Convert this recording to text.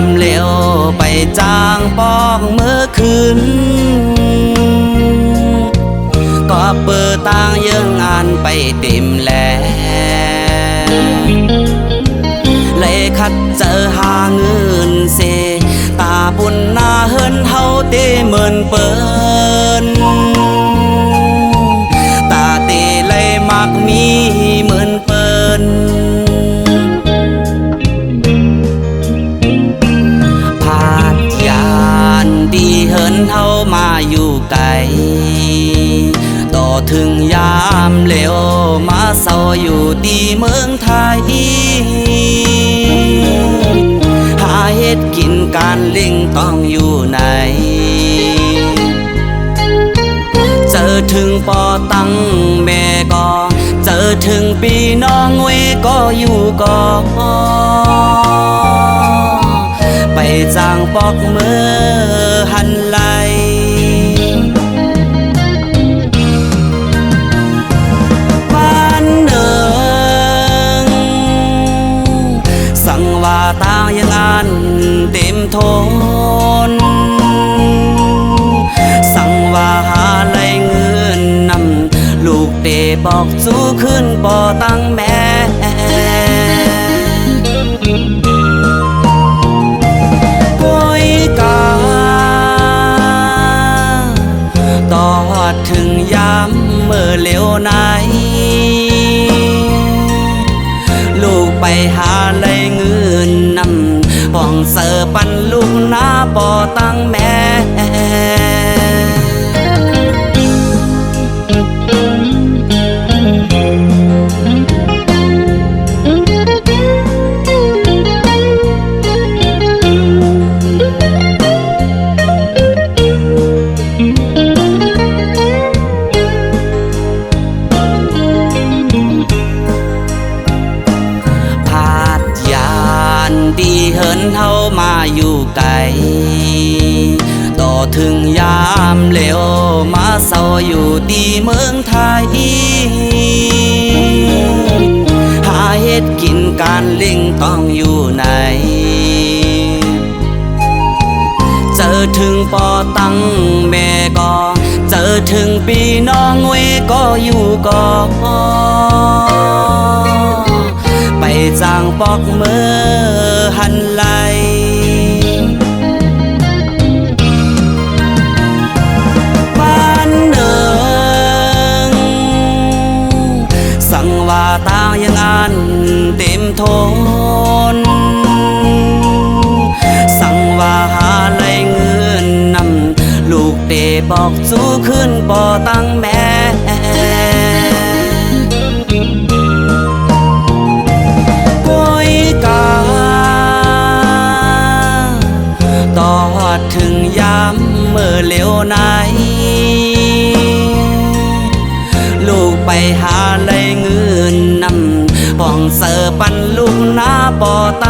มเหลวไปจางปอกเมื่อคืนก็เปิดต่างยังงานไปเต็มแล้วเลยคัดเจอหาเงินเสตาบุญหน้าเฮินเฮาเตเหมือนเปิ้นตาเตเลยมักมีเหมือนเปิ้นพาดยานดีเฮินเฮามาอยู่ไกลต่อถึงยามเหลวมาเศร้าอยู่ที่เมืองไทยหาเฮ็ดกินการเล่งต้องอยู่ไหนเจอถึงปอตั้งแม่ก็เจอถึงปีน้องเวก็อยู่ก็ไปจางปอกเมื่อหันไหลว่าตายังอ่านเต็มทนสั่งว่าหาไหลเงินนำลูกเตบอกสู้ขึ้นบ่ตั้งแม่ป่วยกาต่อถึงยามเมื่อเร็วไหนลูกไปหาไหลเงินนำป้องเสือปันลูกหน้าบ่ตั้งแม่ดีเฮินเฮามาอยู่ไกลต่อถึงยามเหลวมาเศร้าอยู่ที่เมืองไทยหาเฮ็ดกินการเล่งต้องอยู่ไหนเจอถึงปอตั้งแม่ก็เจอถึงปีน้องเวก็อยู่ก็ไปจางปอกเมื่อหันไหลบ้านเนิงสั่งว่าตายังอ่านเต็มทนสั่งว่าหาไหลเงินนำลูกเตบอกสู้ขึ้นบ่ตั้งแม่ต่อถึงยามเมื่อเร็วไหนลูกไปหาไหลเงินนำป้องเสือปันลูกหน้าบ่ตั้ง